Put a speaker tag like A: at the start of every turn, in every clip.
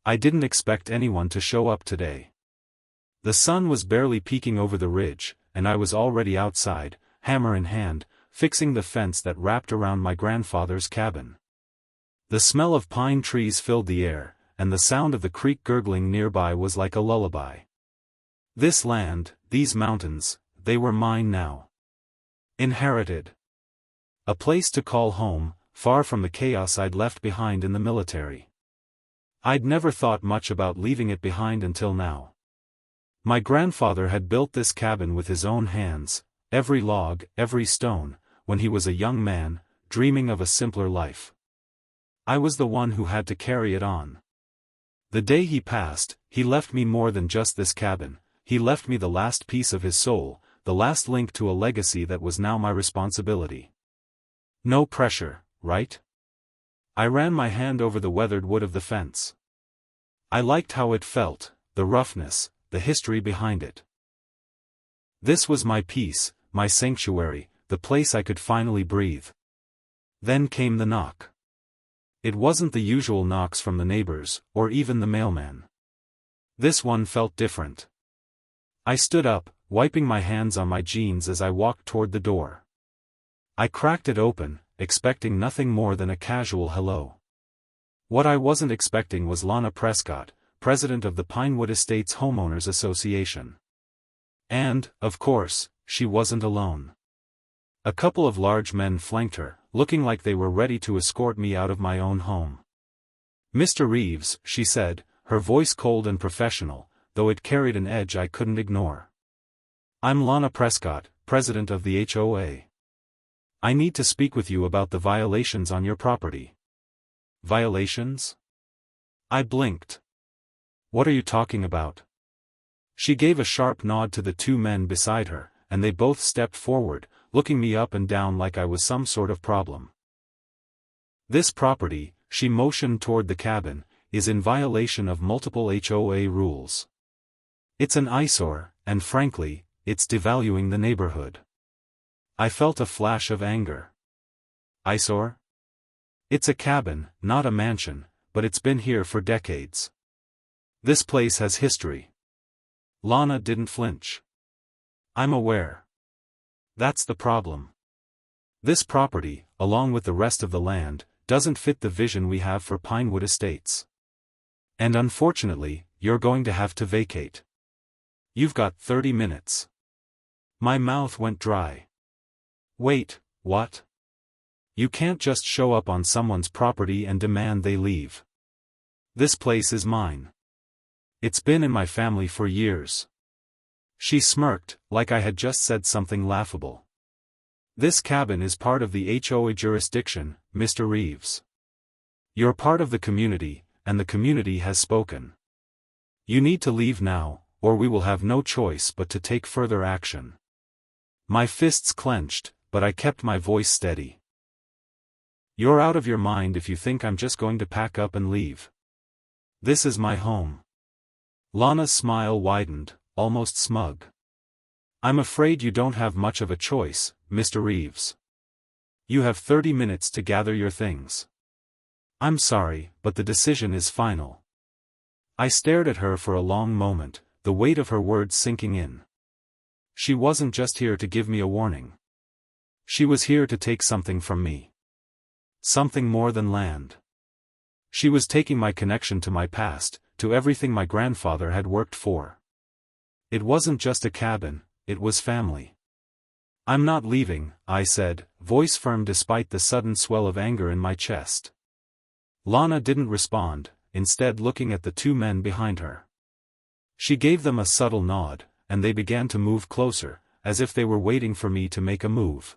A: I didn't expect anyone to show up today. The sun was barely peeking over the ridge, and I was already outside, hammer in hand, fixing the fence that wrapped around my grandfather's cabin. The smell of pine trees filled the air, and the sound of the creek gurgling nearby was like a lullaby. This land, these mountains, they were mine now. Inherited. A place to call home, far from the chaos I'd left behind in the military. I'd never thought much about leaving it behind until now. My grandfather had built this cabin with his own hands, every log, every stone, when he was a young man, dreaming of a simpler life. I was the one who had to carry it on. The day he passed, he left me more than just this cabin, he left me the last piece of his soul, the last link to a legacy that was now my responsibility. No pressure, right? I ran my hand over the weathered wood of the fence. I liked how it felt, the roughness, the history behind it. This was my peace, my sanctuary, the place I could finally breathe. Then came the knock. It wasn't the usual knocks from the neighbors, or even the mailman. This one felt different. I stood up, wiping my hands on my jeans as I walked toward the door. I cracked it open, expecting nothing more than a casual hello. What I wasn't expecting was Lana Prescott, president of the Pinewood Estates Homeowners Association. And, of course, she wasn't alone. A couple of large men flanked her, looking like they were ready to escort me out of my own home. "Mr. Reeves," she said, her voice cold and professional, though it carried an edge I couldn't ignore. "I'm Lana Prescott, president of the HOA. I need to speak with you about the violations on your property." "Violations?" I blinked. "What are you talking about?" She gave a sharp nod to the two men beside her, and they both stepped forward, looking me up and down like I was some sort of problem. "This property," she motioned toward the cabin, "is in violation of multiple HOA rules. It's an eyesore, and frankly, it's devaluing the neighborhood." I felt a flash of anger. "Eyesore? It's a cabin, not a mansion, but it's been here for decades. This place has history." Lana didn't flinch. "I'm aware. That's the problem. This property, along with the rest of the land, doesn't fit the vision we have for Pinewood Estates. And unfortunately, you're going to have to vacate. You've got 30 minutes. My mouth went dry. "Wait, what? You can't just show up on someone's property and demand they leave. This place is mine. It's been in my family for years." She smirked, like I had just said something laughable. "This cabin is part of the HOA jurisdiction, Mr. Reeves. You're part of the community, and the community has spoken. You need to leave now, or we will have no choice but to take further action." My fists clenched, but I kept my voice steady. "You're out of your mind if you think I'm just going to pack up and leave. This is my home." Lana's smile widened, almost smug. "I'm afraid you don't have much of a choice, Mr. Reeves. You have 30 minutes to gather your things. I'm sorry, but the decision is final." I stared at her for a long moment, the weight of her words sinking in. She wasn't just here to give me a warning. She was here to take something from me. Something more than land. She was taking my connection to my past, to everything my grandfather had worked for. It wasn't just a cabin, it was family. "I'm not leaving," I said, voice firm despite the sudden swell of anger in my chest. Lana didn't respond, instead looking at the two men behind her. She gave them a subtle nod, and they began to move closer, as if they were waiting for me to make a move.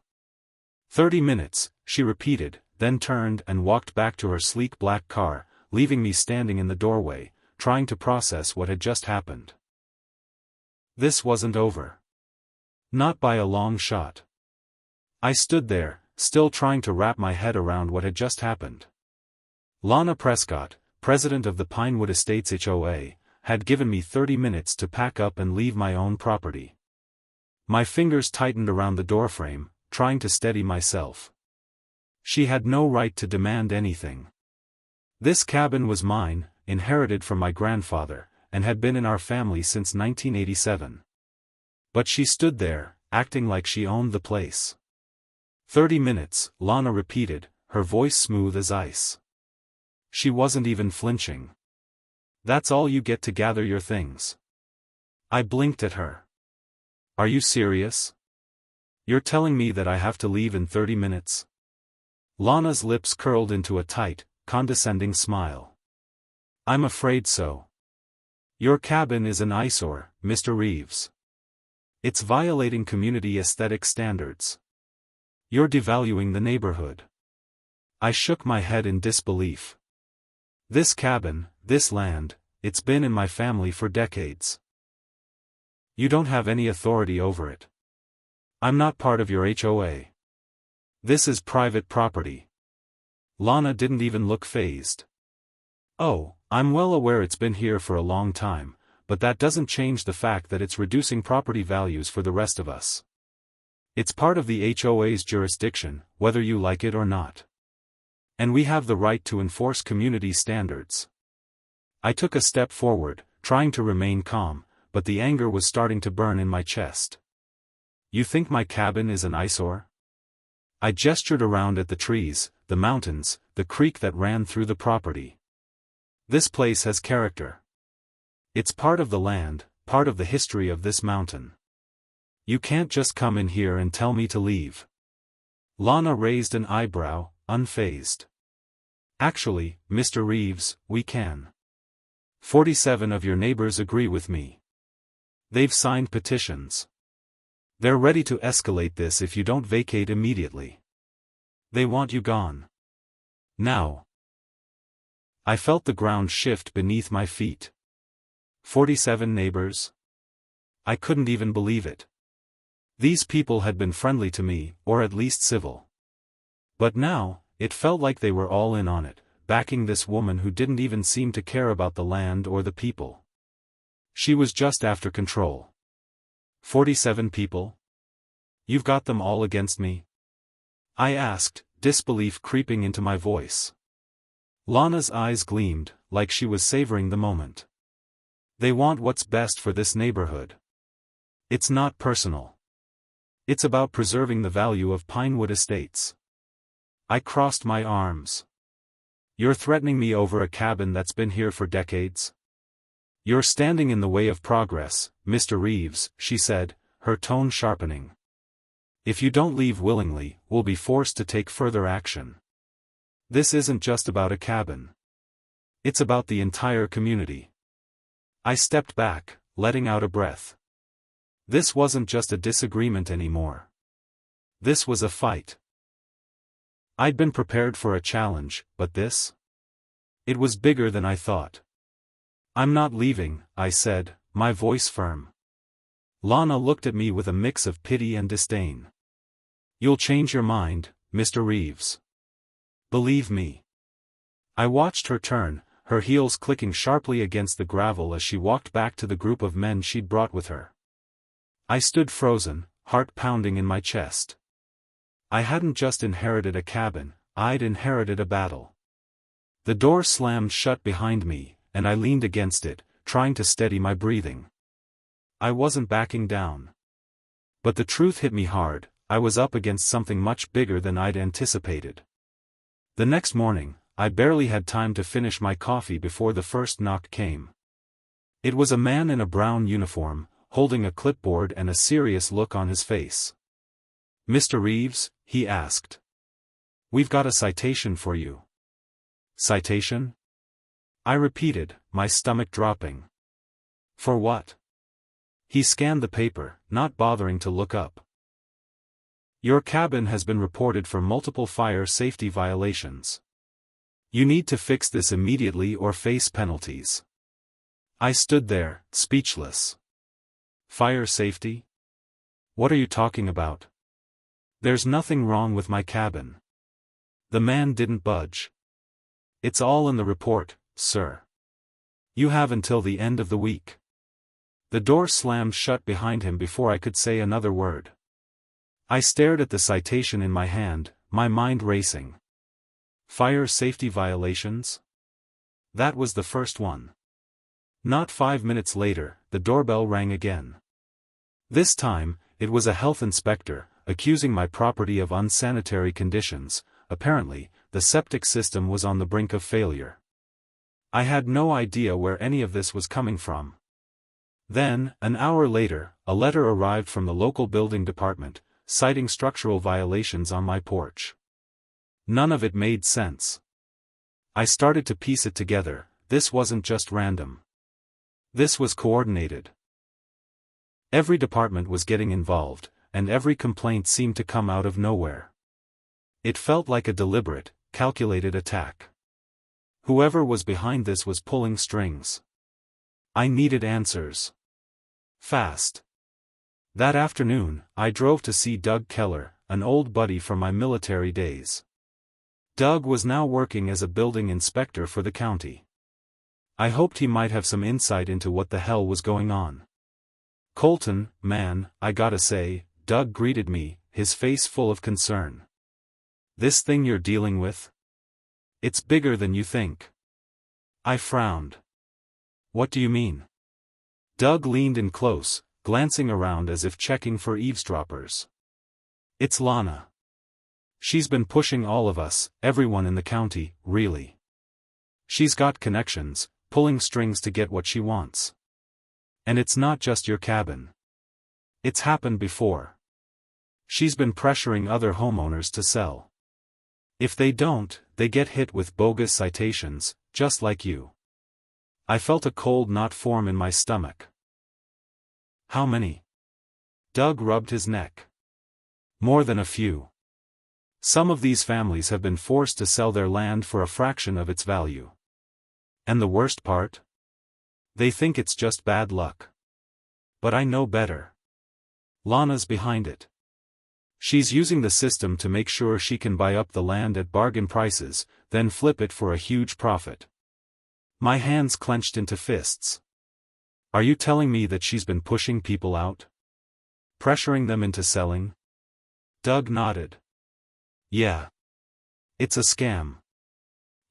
A: 30 minutes, she repeated, then turned and walked back to her sleek black car, leaving me standing in the doorway, trying to process what had just happened. This wasn't over. Not by a long shot. I stood there, still trying to wrap my head around what had just happened. Lana Prescott, president of the Pinewood Estates HOA, had given me 30 minutes to pack up and leave my own property. My fingers tightened around the doorframe, trying to steady myself. She had no right to demand anything. This cabin was mine, inherited from my grandfather, and had been in our family since 1987. But she stood there, acting like she owned the place. 30 minutes, Lana repeated, her voice smooth as ice. She wasn't even flinching. That's all you get to gather your things? I blinked at her. Are you serious? You're telling me that I have to leave in 30 minutes? Lana's lips curled into a tight, condescending smile. I'm afraid so. Your cabin is an eyesore, Mr. Reeves. It's violating community aesthetic standards. You're devaluing the neighborhood. I shook my head in disbelief. This cabin, this land, it's been in my family for decades. You don't have any authority over it. I'm not part of your HOA. This is private property. Lana didn't even look fazed. Oh, I'm well aware it's been here for a long time, but that doesn't change the fact that it's reducing property values for the rest of us. It's part of the HOA's jurisdiction, whether you like it or not. And we have the right to enforce community standards. I took a step forward, trying to remain calm, but the anger was starting to burn in my chest. You think my cabin is an eyesore? I gestured around at the trees, the mountains, the creek that ran through the property. This place has character. It's part of the land, part of the history of this mountain. You can't just come in here and tell me to leave. Lana raised an eyebrow, unfazed. Actually, Mr. Reeves, we can. 47 of your neighbors agree with me. They've signed petitions. They're ready to escalate this if you don't vacate immediately. They want you gone. Now. I felt the ground shift beneath my feet. 47 neighbors? I couldn't even believe it. These people had been friendly to me, or at least civil. But now, it felt like they were all in on it, backing this woman who didn't even seem to care about the land or the people. She was just after control. 47 people? You've got them all against me? I asked, disbelief creeping into my voice. Lana's eyes gleamed, like she was savoring the moment. They want what's best for this neighborhood. It's not personal. It's about preserving the value of Pinewood Estates. I crossed my arms. You're threatening me over a cabin that's been here for decades? You're standing in the way of progress, Mr. Reeves, she said, her tone sharpening. If you don't leave willingly, we'll be forced to take further action. This isn't just about a cabin. It's about the entire community. I stepped back, letting out a breath. This wasn't just a disagreement anymore. This was a fight. I'd been prepared for a challenge, but this? It was bigger than I thought. I'm not leaving, I said, my voice firm. Lana looked at me with a mix of pity and disdain. You'll change your mind, Mr. Reeves. Believe me. I watched her turn, her heels clicking sharply against the gravel as she walked back to the group of men she'd brought with her. I stood frozen, heart pounding in my chest. I hadn't just inherited a cabin, I'd inherited a battle. The door slammed shut behind me, and I leaned against it, trying to steady my breathing. I wasn't backing down. But the truth hit me hard, I was up against something much bigger than I'd anticipated. The next morning, I barely had time to finish my coffee before the first knock came. It was a man in a brown uniform, holding a clipboard and a serious look on his face. Mr. Reeves, he asked. We've got a citation for you. Citation? I repeated, my stomach dropping. For what? He scanned the paper, not bothering to look up. Your cabin has been reported for multiple fire safety violations. You need to fix this immediately or face penalties. I stood there, speechless. Fire safety? What are you talking about? There's nothing wrong with my cabin. The man didn't budge. It's all in the report, sir. You have until the end of the week. The door slammed shut behind him before I could say another word. I stared at the citation in my hand, my mind racing. Fire safety violations? That was the first one. Not 5 minutes later, the doorbell rang again. This time, it was a health inspector, accusing my property of unsanitary conditions. Apparently, the septic system was on the brink of failure. I had no idea where any of this was coming from. Then, an hour later, a letter arrived from the local building department, citing structural violations on my porch. None of it made sense. I started to piece it together. This wasn't just random. This was coordinated. Every department was getting involved, and every complaint seemed to come out of nowhere. It felt like a deliberate, calculated attack. Whoever was behind this was pulling strings. I needed answers. Fast. That afternoon, I drove to see Doug Keller, an old buddy from my military days. Doug was now working as a building inspector for the county. I hoped he might have some insight into what the hell was going on. "Colton, man, I gotta say," Doug greeted me, his face full of concern. "This thing you're dealing with? It's bigger than you think." I frowned. "What do you mean?" Doug leaned in close, glancing around as if checking for eavesdroppers. "It's Lana. She's been pushing all of us, everyone in the county, really. She's got connections, pulling strings to get what she wants. And it's not just your cabin. It's happened before. She's been pressuring other homeowners to sell. If they don't, they get hit with bogus citations, just like you." I felt a cold knot form in my stomach. "How many?" Doug rubbed his neck. "More than a few. Some of these families have been forced to sell their land for a fraction of its value. And the worst part? They think it's just bad luck. But I know better. Lana's behind it. She's using the system to make sure she can buy up the land at bargain prices, then flip it for a huge profit." My hands clenched into fists. "Are you telling me that she's been pushing people out? Pressuring them into selling?" Doug nodded. "Yeah. It's a scam.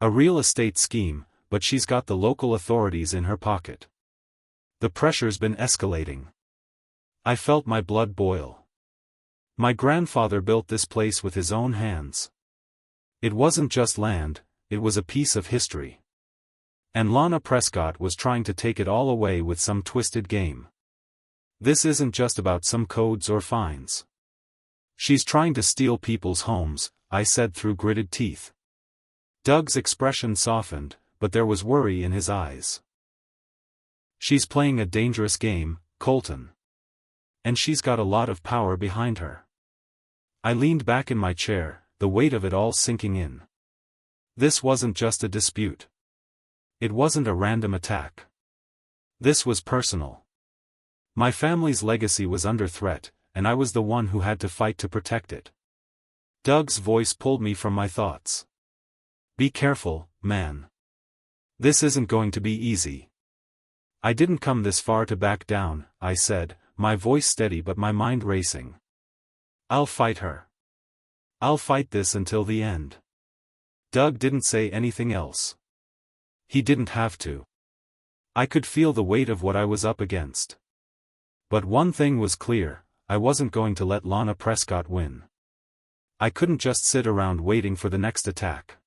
A: A real estate scheme, but she's got the local authorities in her pocket. The pressure's been escalating." I felt my blood boil. My grandfather built this place with his own hands. It wasn't just land, it was a piece of history. And Lana Prescott was trying to take it all away with some twisted game. This isn't just about some codes or fines. She's trying to steal people's homes, I said through gritted teeth. Doug's expression softened, but there was worry in his eyes. "She's playing a dangerous game, Colton. And she's got a lot of power behind her." I leaned back in my chair, the weight of it all sinking in. This wasn't just a dispute. It wasn't a random attack. This was personal. My family's legacy was under threat, and I was the one who had to fight to protect it. Doug's voice pulled me from my thoughts. "Be careful, man. This isn't going to be easy." "I didn't come this far to back down," I said, my voice steady but my mind racing. "I'll fight her. I'll fight this until the end." Doug didn't say anything else. He didn't have to. I could feel the weight of what I was up against. But one thing was clear, I wasn't going to let Lana Prescott win. I couldn't just sit around waiting for the next attack.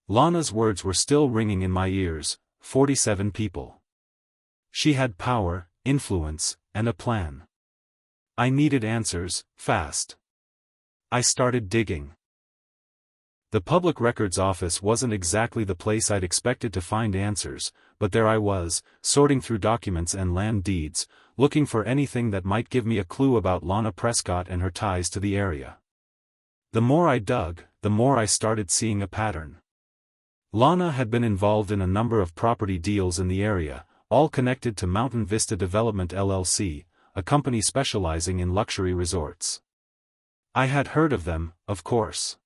A: Lana's words were still ringing in my ears, 47 people. She had power, influence, and a plan. I needed answers, fast. I started digging. The Public Records Office wasn't exactly the place I'd expected to find answers, but there I was, sorting through documents and land deeds, looking for anything that might give me a clue about Lana Prescott and her ties to the area. The more I dug, the more I started seeing a pattern. Lana had been involved in a number of property deals in the area, all connected to Mountain Vista Development LLC, a company specializing in luxury resorts. I had heard of them, of course.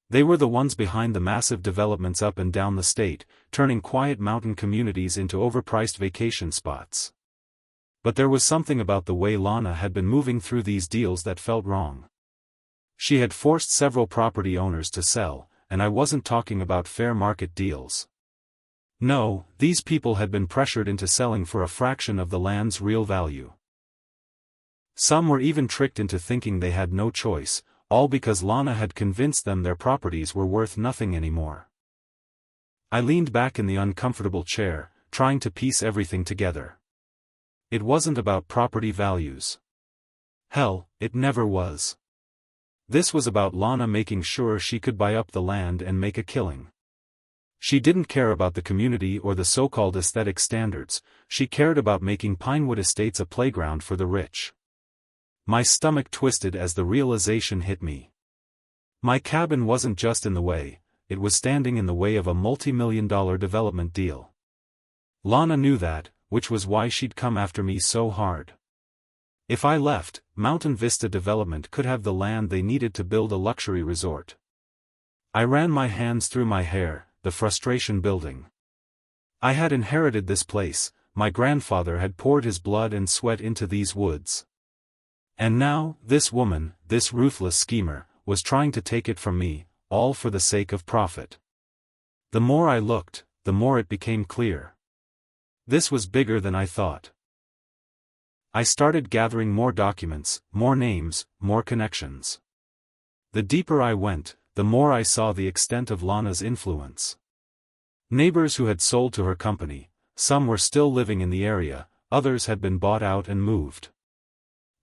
A: They were the ones behind the massive developments up and down the state, turning quiet mountain communities into overpriced vacation spots. But there was something about the way Lana had been moving through these deals that felt wrong. She had forced several property owners to sell, and I wasn't talking about fair market deals. No, these people had been pressured into selling for a fraction of the land's real value. Some were even tricked into thinking they had no choice, all because Lana had convinced them their properties were worth nothing anymore. I leaned back in the uncomfortable chair, trying to piece everything together. It wasn't about property values. Hell, it never was. This was about Lana making sure she could buy up the land and make a killing. She didn't care about the community or the so-called aesthetic standards, she cared about making Pinewood Estates a playground for the rich. My stomach twisted as the realization hit me. My cabin wasn't just in the way, it was standing in the way of a multi-million-dollar development deal. Lana knew that, which was why she'd come after me so hard. If I left, Mountain Vista Development could have the land they needed to build a luxury resort. I ran my hands through my hair, the frustration building. I had inherited this place, my grandfather had poured his blood and sweat into these woods. And now, this woman, this ruthless schemer, was trying to take it from me, all for the sake of profit. The more I looked, the more it became clear. This was bigger than I thought. I started gathering more documents, more names, more connections. The deeper I went, the more I saw the extent of Lana's influence. Neighbors who had sold to her company, some were still living in the area, others had been bought out and moved.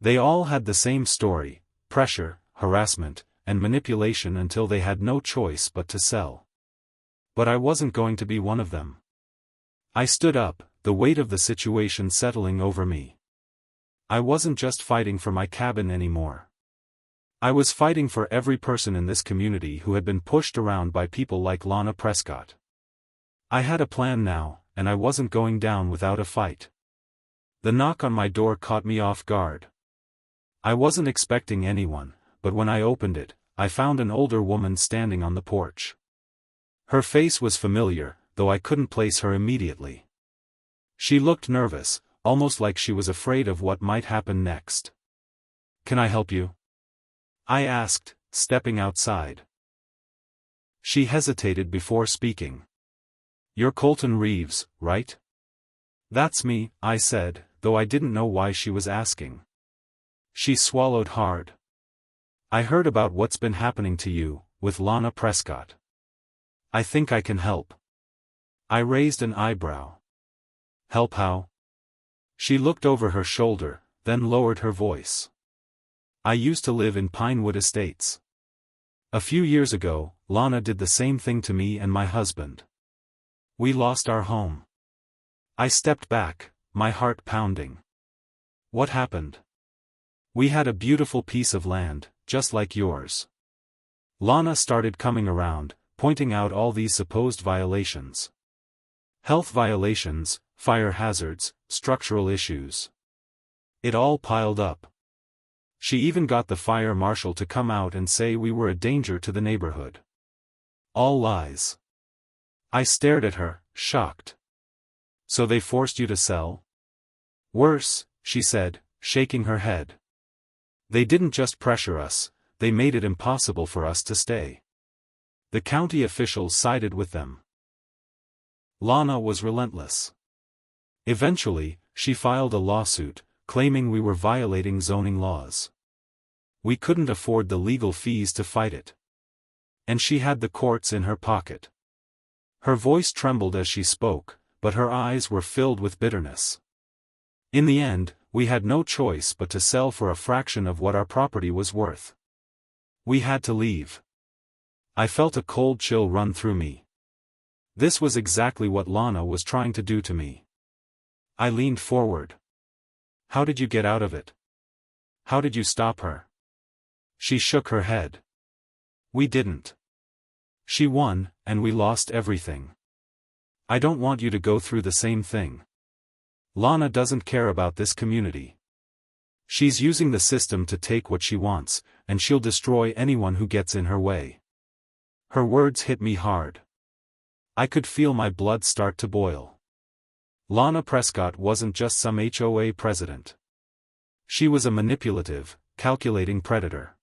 A: They all had the same story: pressure, harassment, and manipulation until they had no choice but to sell. But I wasn't going to be one of them. I stood up, the weight of the situation settling over me. I wasn't just fighting for my cabin anymore. I was fighting for every person in this community who had been pushed around by people like Lana Prescott. I had a plan now, and I wasn't going down without a fight. The knock on my door caught me off guard. I wasn't expecting anyone, but when I opened it, I found an older woman standing on the porch. Her face was familiar, though I couldn't place her immediately. She looked nervous, almost like she was afraid of what might happen next. "Can I help you?" I asked, stepping outside. She hesitated before speaking. "You're Colton Reeves, right?" "That's me," I said, though I didn't know why she was asking. She swallowed hard. "I heard about what's been happening to you, with Lana Prescott. I think I can help." I raised an eyebrow. "Help how?" She looked over her shoulder, then lowered her voice. "I used to live in Pinewood Estates. A few years ago, Lana did the same thing to me and my husband. We lost our home." I stepped back, my heart pounding. "What happened?" "We had a beautiful piece of land, just like yours." Lana started coming around, pointing out all these supposed violations. Health violations, fire hazards, structural issues. It all piled up. She even got the fire marshal to come out and say we were a danger to the neighborhood. All lies. I stared at her, shocked. "So they forced you to sell?" "Worse," she said, shaking her head. "They didn't just pressure us, they made it impossible for us to stay. The county officials sided with them." Lana was relentless. Eventually, she filed a lawsuit, claiming we were violating zoning laws. We couldn't afford the legal fees to fight it. And she had the courts in her pocket. Her voice trembled as she spoke, but her eyes were filled with bitterness. In the end, we had no choice but to sell for a fraction of what our property was worth. We had to leave. I felt a cold chill run through me. This was exactly what Lana was trying to do to me. I leaned forward. "How did you get out of it? How did you stop her?" She shook her head. "We didn't. She won, and we lost everything. I don't want you to go through the same thing. Lana doesn't care about this community. She's using the system to take what she wants, and she'll destroy anyone who gets in her way." Her words hit me hard. I could feel my blood start to boil. Lana Prescott wasn't just some HOA president. She was a manipulative, calculating predator.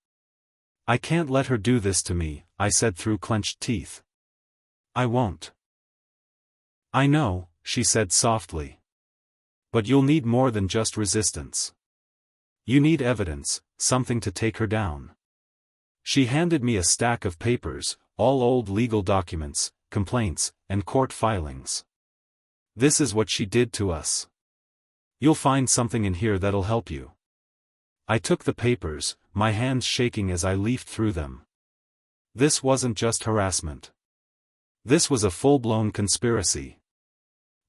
A: "I can't let her do this to me," I said through clenched teeth. "I won't." I know, she said softly. But you'll need more than just resistance. You need evidence, something to take her down. She handed me a stack of papers, all old legal documents, complaints, and court filings. This is what she did to us. You'll find something in here that'll help you. I took the papers, my hands shaking as I leafed through them. This wasn't just harassment. This was a full-blown conspiracy.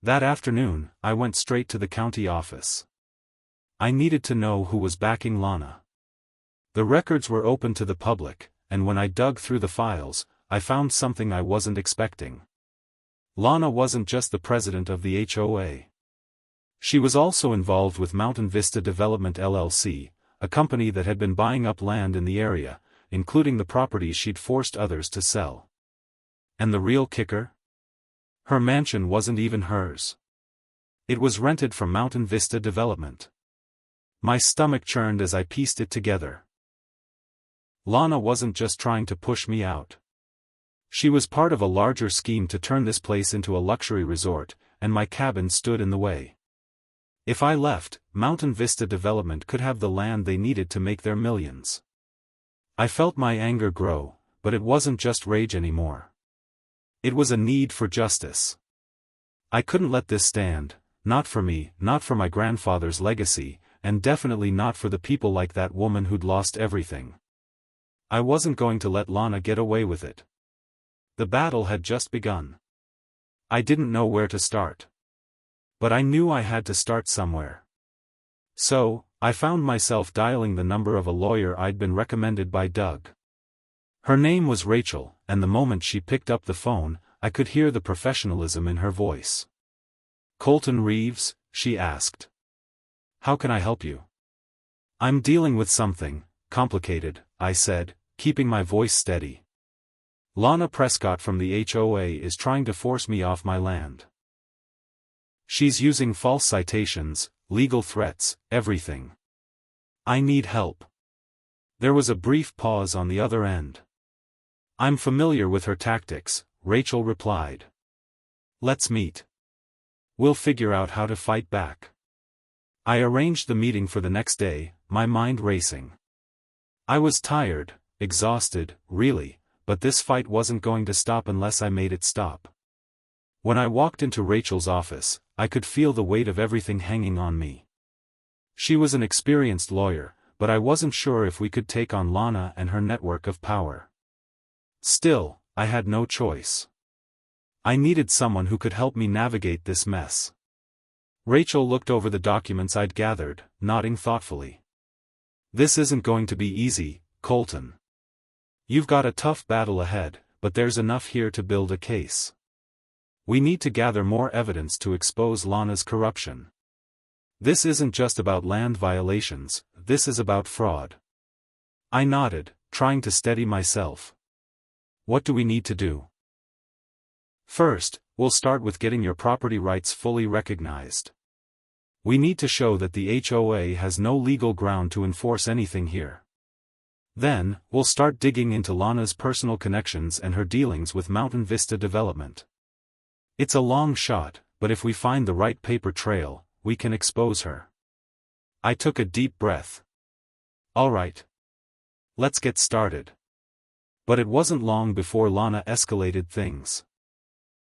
A: That afternoon, I went straight to the county office. I needed to know who was backing Lana. The records were open to the public, and when I dug through the files, I found something I wasn't expecting. Lana wasn't just the president of the HOA. She was also involved with Mountain Vista Development LLC, a company that had been buying up land in the area, including the properties she'd forced others to sell. And the real kicker? Her mansion wasn't even hers. It was rented from Mountain Vista Development. My stomach churned as I pieced it together. Lana wasn't just trying to push me out. She was part of a larger scheme to turn this place into a luxury resort, and my cabin stood in the way. If I left, Mountain Vista Development could have the land they needed to make their millions. I felt my anger grow, but it wasn't just rage anymore. It was a need for justice. I couldn't let this stand, not for me, not for my grandfather's legacy, and definitely not for the people like that woman who'd lost everything. I wasn't going to let Lana get away with it. The battle had just begun. I didn't know where to start. But I knew I had to start somewhere. So, I found myself dialing the number of a lawyer I'd been recommended by Doug. Her name was Rachel, and the moment she picked up the phone, I could hear the professionalism in her voice. "Colton Reeves?" she asked. "How can I help you?" "I'm dealing with something complicated," I said, keeping my voice steady. "Lana Prescott from the HOA is trying to force me off my land. She's using false citations, legal threats, everything. I need help." There was a brief pause on the other end. "I'm familiar with her tactics," Rachel replied. "Let's meet. We'll figure out how to fight back." I arranged the meeting for the next day, my mind racing. I was tired, exhausted, really, but this fight wasn't going to stop unless I made it stop. When I walked into Rachel's office, I could feel the weight of everything hanging on me. She was an experienced lawyer, but I wasn't sure if we could take on Lana and her network of power. Still, I had no choice. I needed someone who could help me navigate this mess. Rachel looked over the documents I'd gathered, nodding thoughtfully. "This isn't going to be easy, Colton. You've got a tough battle ahead, but there's enough here to build a case. We need to gather more evidence to expose Lana's corruption. This isn't just about land violations, this is about fraud." I nodded, trying to steady myself. "What do we need to do?" "First, we'll start with getting your property rights fully recognized. We need to show that the HOA has no legal ground to enforce anything here. Then, we'll start digging into Lana's personal connections and her dealings with Mountain Vista Development. It's a long shot, but if we find the right paper trail, we can expose her." I took a deep breath. "All right. Let's get started." But it wasn't long before Lana escalated things.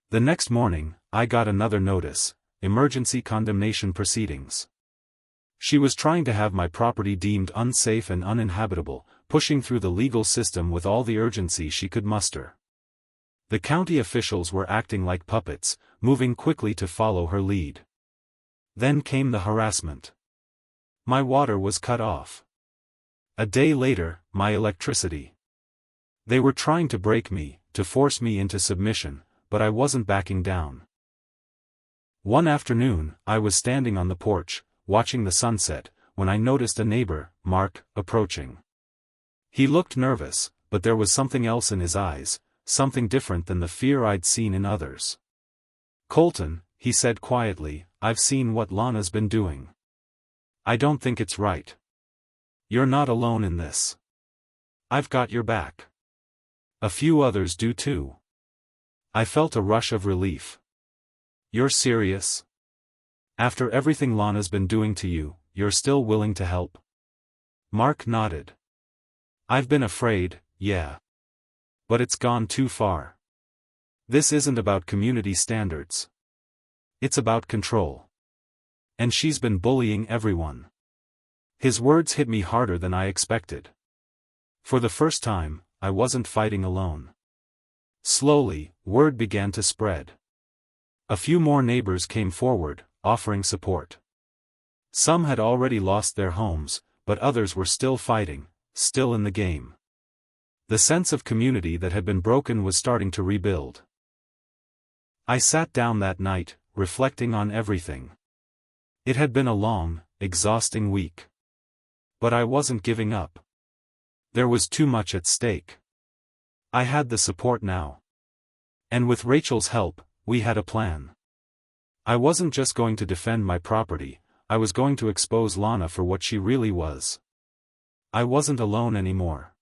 A: The next morning, I got another notice: emergency condemnation proceedings. She was trying to have my property deemed unsafe and uninhabitable, pushing through the legal system with all the urgency she could muster. The county officials were acting like puppets, moving quickly to follow her lead. Then came the harassment. My water was cut off. A day later, my electricity. They were trying to break me, to force me into submission, but I wasn't backing down. One afternoon, I was standing on the porch, watching the sunset, when I noticed a neighbor, Mark, approaching. He looked nervous, but there was something else in his eyes, something different than the fear I'd seen in others. "Colton," he said quietly, "I've seen what Lana's been doing. I don't think it's right. You're not alone in this. I've got your back. A few others do too." I felt a rush of relief. You're serious? After everything Lana's been doing to you, you're still willing to help? Mark nodded. I've been afraid, yeah. But it's gone too far. This isn't about community standards. It's about control. And she's been bullying everyone. His words hit me harder than I expected. For the first time, I wasn't fighting alone. Slowly, word began to spread. A few more neighbors came forward, offering support. Some had already lost their homes, but others were still fighting, still in the game. The sense of community that had been broken was starting to rebuild. I sat down that night, reflecting on everything. It had been a long, exhausting week. But I wasn't giving up. There was too much at stake. I had the support now. And with Rachel's help, we had a plan. I wasn't just going to defend my property, I was going to expose Lana for what she really was. I wasn't alone anymore.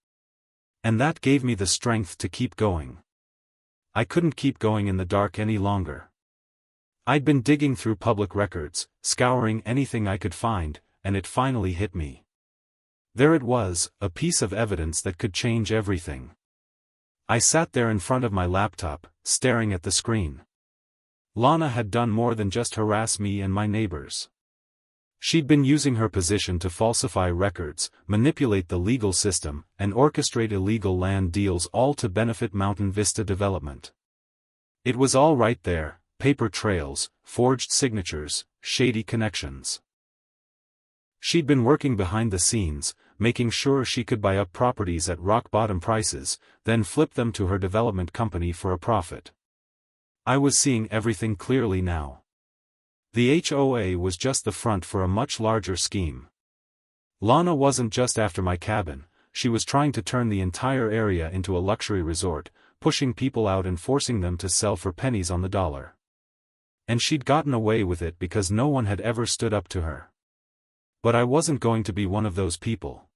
A: And that gave me the strength to keep going. I couldn't keep going in the dark any longer. I'd been digging through public records, scouring anything I could find, and it finally hit me. There it was, a piece of evidence that could change everything. I sat there in front of my laptop, staring at the screen. Lana had done more than just harass me and my neighbors. She'd been using her position to falsify records, manipulate the legal system, and orchestrate illegal land deals, all to benefit Mountain Vista development. It was all right there: paper trails, forged signatures, shady connections. She'd been working behind the scenes, making sure she could buy up properties at rock-bottom prices, then flip them to her development company for a profit. I was seeing everything clearly now. The HOA was just the front for a much larger scheme. Lana wasn't just after my cabin, she was trying to turn the entire area into a luxury resort, pushing people out and forcing them to sell for pennies on the dollar. And she'd gotten away with it because no one had ever stood up to her. But I wasn't going to be one of those people.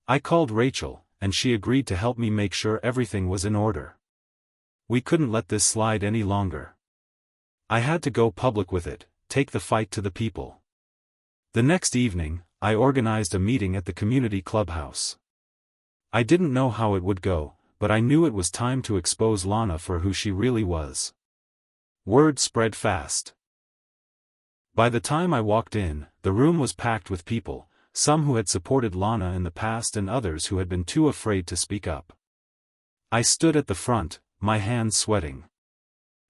A: I called Rachel, and she agreed to help me make sure everything was in order. We couldn't let this slide any longer. I had to go public with it, take the fight to the people. The next evening, I organized a meeting at the community clubhouse. I didn't know how it would go, but I knew it was time to expose Lana for who she really was. Word spread fast. By the time I walked in, the room was packed with people, some who had supported Lana in the past and others who had been too afraid to speak up. I stood at the front, my hands sweating.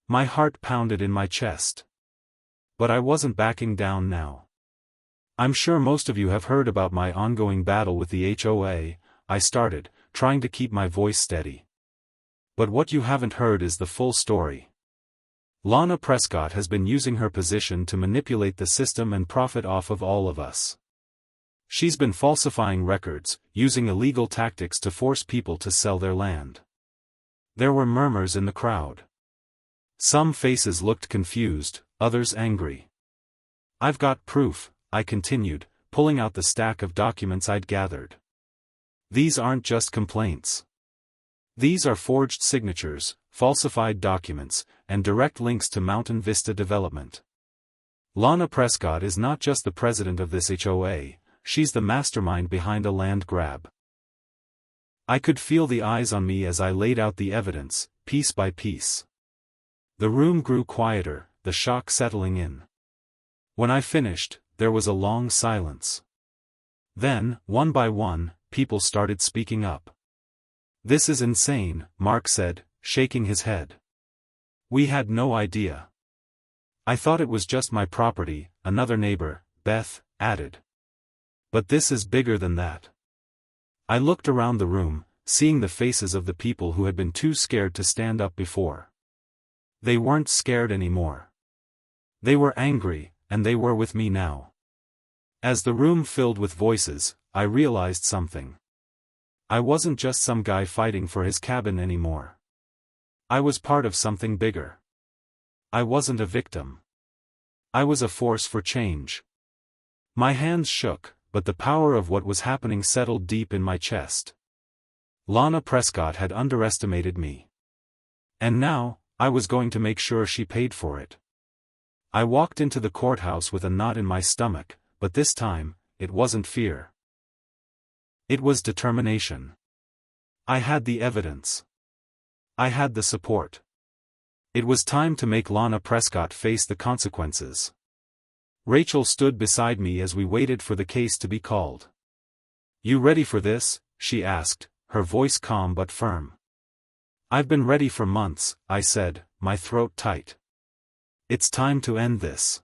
A: My heart pounded in my chest. But I wasn't backing down now. I'm sure most of you have heard about my ongoing battle with the HOA, I started, trying to keep my voice steady. But what you haven't heard is the full story. Lana Prescott has been using her position to manipulate the system and profit off of all of us. She's been falsifying records, using illegal tactics to force people to sell their land. There were murmurs in the crowd. Some faces looked confused, others angry. I've got proof, I continued, pulling out the stack of documents I'd gathered. These aren't just complaints. These are forged signatures, falsified documents, and direct links to Mountain Vista development. Lana Prescott is not just the president of this HOA, she's the mastermind behind a land grab. I could feel the eyes on me as I laid out the evidence, piece by piece. The room grew quieter, the shock settling in. When I finished, there was a long silence. Then, one by one, people started speaking up. "This is insane," Mark said, shaking his head. "We had no idea. I thought it was just my property," another neighbor, Beth, added. "But this is bigger than that." I looked around the room, seeing the faces of the people who had been too scared to stand up before. They weren't scared anymore. They were angry, and they were with me now. As the room filled with voices, I realized something. I wasn't just some guy fighting for his cabin anymore. I was part of something bigger. I wasn't a victim. I was a force for change. My hands shook, but the power of what was happening settled deep in my chest. Lana Prescott had underestimated me. And now, I was going to make sure she paid for it. I walked into the courthouse with a knot in my stomach, but this time, it wasn't fear. It was determination. I had the evidence. I had the support. It was time to make Lana Prescott face the consequences. Rachel stood beside me as we waited for the case to be called. "You ready for this?" she asked, her voice calm but firm. "I've been ready for months," I said, my throat tight. "It's time to end this."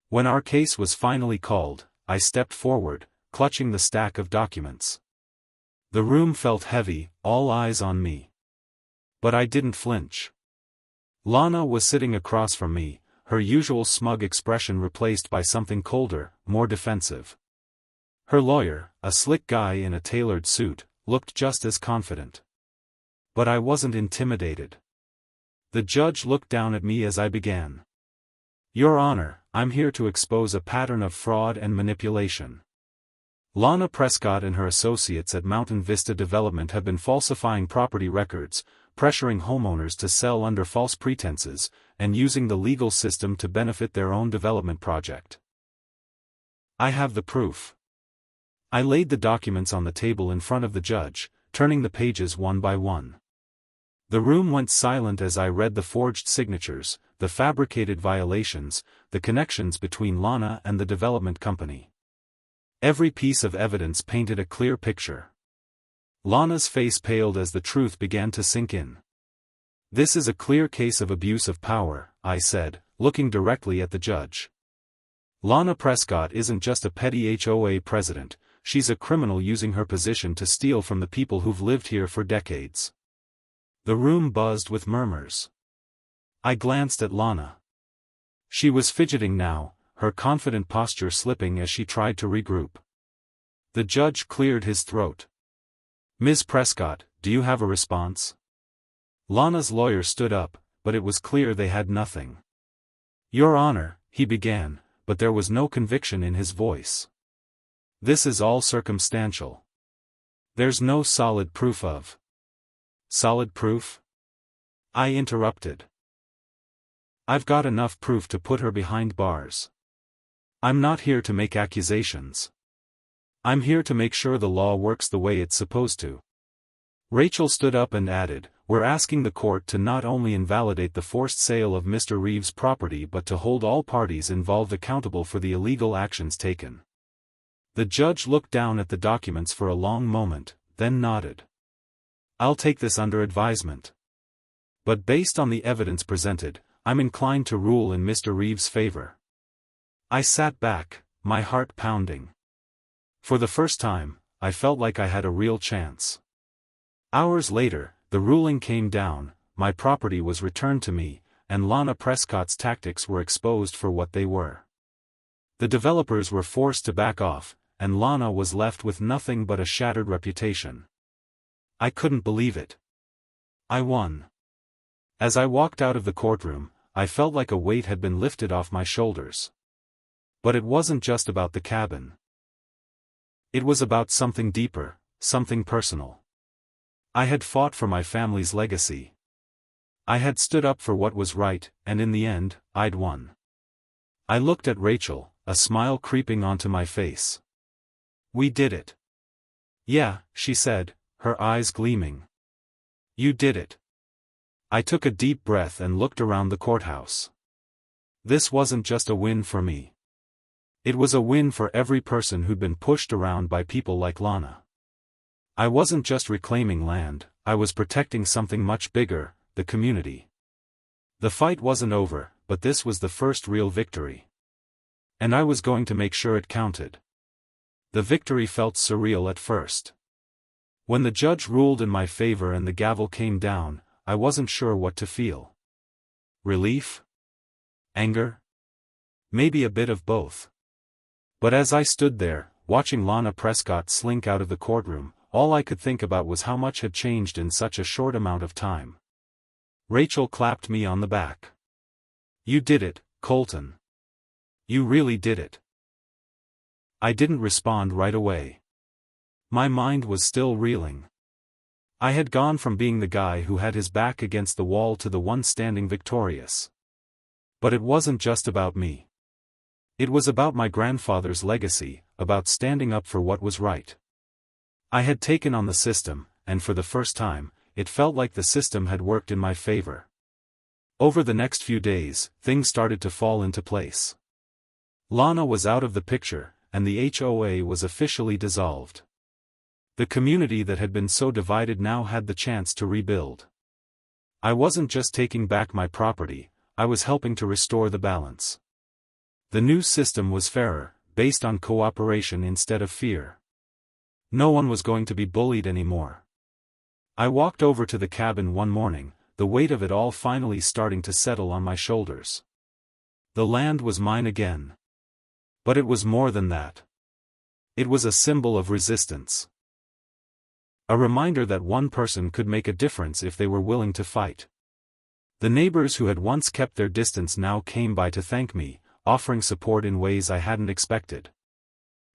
A: When our case was finally called, I stepped forward, clutching the stack of documents. The room felt heavy, all eyes on me. But I didn't flinch. Lana was sitting across from me, her usual smug expression replaced by something colder, more defensive. Her lawyer, a slick guy in a tailored suit, looked just as confident. But I wasn't intimidated. The judge looked down at me as I began. "Your Honor, I'm here to expose a pattern of fraud and manipulation. Lana Prescott and her associates at Mountain Vista Development have been falsifying property records, pressuring homeowners to sell under false pretenses, and using the legal system to benefit their own development project. I have the proof." I laid the documents on the table in front of the judge, turning the pages one by one. The room went silent as I read the forged signatures, the fabricated violations, the connections between Lana and the development company. Every piece of evidence painted a clear picture. Lana's face paled as the truth began to sink in. "This is a clear case of abuse of power," I said, looking directly at the judge. "Lana Prescott isn't just a petty HOA president, she's a criminal using her position to steal from the people who've lived here for decades." The room buzzed with murmurs. I glanced at Lana. She was fidgeting now, her confident posture slipping as she tried to regroup. The judge cleared his throat. "Ms. Prescott, do you have a response?" Lana's lawyer stood up, but it was clear they had nothing. "Your Honor," he began, but there was no conviction in his voice. "This is all circumstantial. There's no solid proof of—" "Solid proof?" I interrupted. "I've got enough proof to put her behind bars. I'm not here to make accusations. I'm here to make sure the law works the way it's supposed to." Rachel stood up and added, "We're asking the court to not only invalidate the forced sale of Mr. Reeves' property but to hold all parties involved accountable for the illegal actions taken." The judge looked down at the documents for a long moment, then nodded. "I'll take this under advisement. But based on the evidence presented, I'm inclined to rule in Mr. Reeves' favor." I sat back, my heart pounding. For the first time, I felt like I had a real chance. Hours later, the ruling came down, my property was returned to me, and Lana Prescott's tactics were exposed for what they were. The developers were forced to back off, and Lana was left with nothing but a shattered reputation. I couldn't believe it. I won. As I walked out of the courtroom, I felt like a weight had been lifted off my shoulders. But it wasn't just about the cabin. It was about something deeper, something personal. I had fought for my family's legacy. I had stood up for what was right, and in the end, I'd won. I looked at Rachel, a smile creeping onto my face. "We did it." "Yeah," she said, her eyes gleaming. "You did it." I took a deep breath and looked around the courthouse. This wasn't just a win for me. It was a win for every person who'd been pushed around by people like Lana. I wasn't just reclaiming land, I was protecting something much bigger, the community. The fight wasn't over, but this was the first real victory. And I was going to make sure it counted. The victory felt surreal at first. When the judge ruled in my favor and the gavel came down, I wasn't sure what to feel. Relief? Anger? Maybe a bit of both. But as I stood there, watching Lana Prescott slink out of the courtroom, all I could think about was how much had changed in such a short amount of time. Rachel clapped me on the back. "You did it, Colton. You really did it." I didn't respond right away. My mind was still reeling. I had gone from being the guy who had his back against the wall to the one standing victorious. But it wasn't just about me. It was about my grandfather's legacy, about standing up for what was right. I had taken on the system, and for the first time, it felt like the system had worked in my favor. Over the next few days, things started to fall into place. Lana was out of the picture, and the HOA was officially dissolved. The community that had been so divided now had the chance to rebuild. I wasn't just taking back my property, I was helping to restore the balance. The new system was fairer, based on cooperation instead of fear. No one was going to be bullied anymore. I walked over to the cabin one morning, the weight of it all finally starting to settle on my shoulders. The land was mine again. But it was more than that. It was a symbol of resistance. A reminder that one person could make a difference if they were willing to fight. The neighbors who had once kept their distance now came by to thank me, offering support in ways I hadn't expected.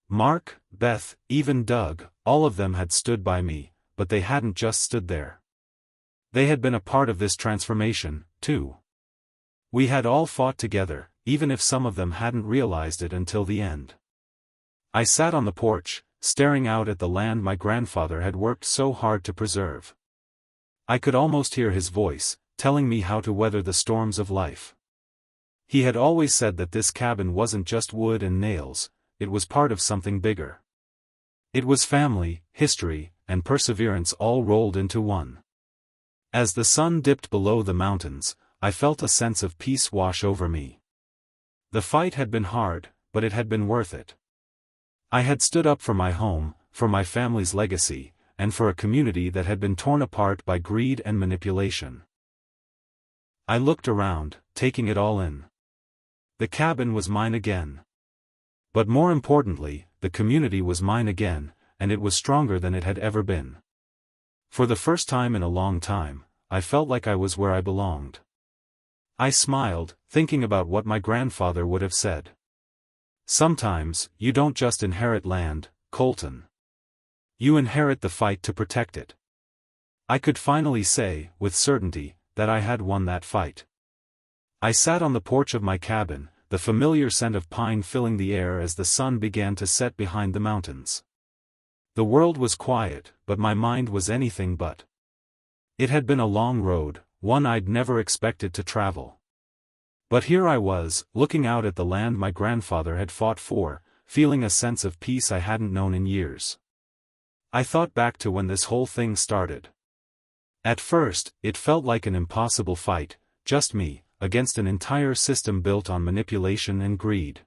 A: Mark, Beth, even Doug, all of them had stood by me, but they hadn't just stood there. They had been a part of this transformation, too. We had all fought together, even if some of them hadn't realized it until the end. I sat on the porch, staring out at the land my grandfather had worked so hard to preserve. I could almost hear his voice, telling me how to weather the storms of life. He had always said that this cabin wasn't just wood and nails, it was part of something bigger. It was family, history, and perseverance all rolled into one. As the sun dipped below the mountains, I felt a sense of peace wash over me. The fight had been hard, but it had been worth it. I had stood up for my home, for my family's legacy, and for a community that had been torn apart by greed and manipulation. I looked around, taking it all in. The cabin was mine again. But more importantly, the community was mine again, and it was stronger than it had ever been. For the first time in a long time, I felt like I was where I belonged. I smiled, thinking about what my grandfather would have said. Sometimes, you don't just inherit land, Colton. You inherit the fight to protect it. I could finally say, with certainty, that I had won that fight. I sat on the porch of my cabin, the familiar scent of pine filling the air as the sun began to set behind the mountains. The world was quiet, but my mind was anything but. It had been a long road, one I'd never expected to travel. But here I was, looking out at the land my grandfather had fought for, feeling a sense of peace I hadn't known in years. I thought back to when this whole thing started. At first, it felt like an impossible fight, just me, against an entire system built on manipulation and greed.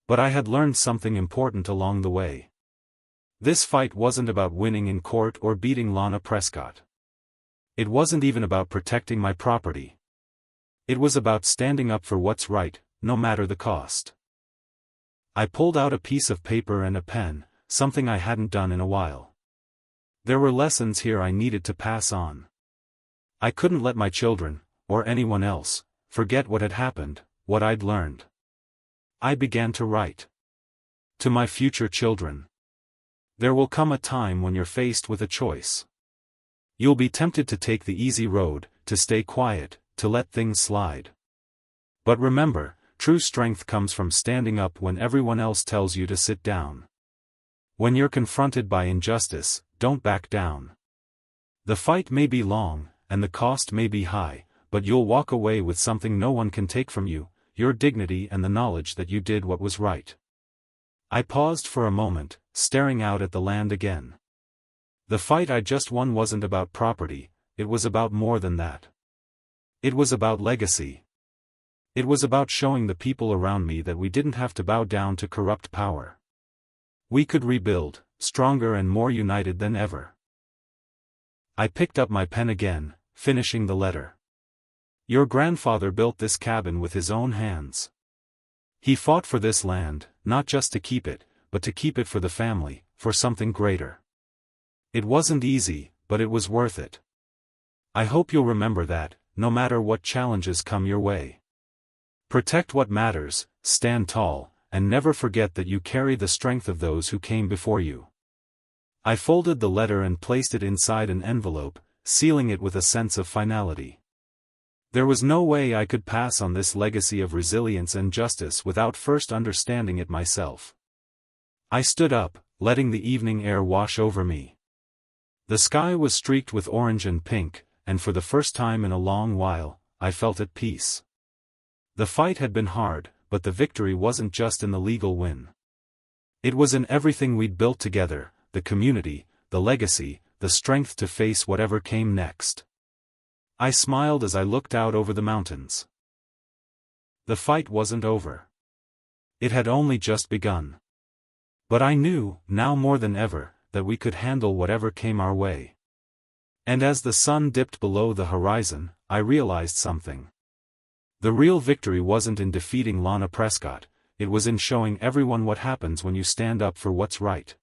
A: But I had learned something important along the way. This fight wasn't about winning in court or beating Lana Prescott. It wasn't even about protecting my property. It was about standing up for what's right, no matter the cost. I pulled out a piece of paper and a pen, something I hadn't done in a while. There were lessons here I needed to pass on. I couldn't let my children, or anyone else, forget what had happened, what I'd learned. I began to write. To my future children. There will come a time when you're faced with a choice. You'll be tempted to take the easy road, to stay quiet, to let things slide. But remember, true strength comes from standing up when everyone else tells you to sit down. When you're confronted by injustice, don't back down. The fight may be long, and the cost may be high, but you'll walk away with something no one can take from you, your dignity and the knowledge that you did what was right. I paused for a moment, staring out at the land again. The fight I just won wasn't about property, it was about more than that. It was about legacy. It was about showing the people around me that we didn't have to bow down to corrupt power. We could rebuild, stronger and more united than ever. I picked up my pen again, finishing the letter. Your grandfather built this cabin with his own hands. He fought for this land, not just to keep it, but to keep it for the family, for something greater. It wasn't easy, but it was worth it. I hope you'll remember that, no matter what challenges come your way. Protect what matters, stand tall, and never forget that you carry the strength of those who came before you. I folded the letter and placed it inside an envelope, sealing it with a sense of finality. There was no way I could pass on this legacy of resilience and justice without first understanding it myself. I stood up, letting the evening air wash over me. The sky was streaked with orange and pink, and for the first time in a long while, I felt at peace. The fight had been hard, but the victory wasn't just in the legal win. It was in everything we'd built together, the community, the legacy, the strength to face whatever came next. I smiled as I looked out over the mountains. The fight wasn't over. It had only just begun. But I knew, now more than ever, that we could handle whatever came our way. And as the sun dipped below the horizon, I realized something. The real victory wasn't in defeating Lana Prescott, it was in showing everyone what happens when you stand up for what's right.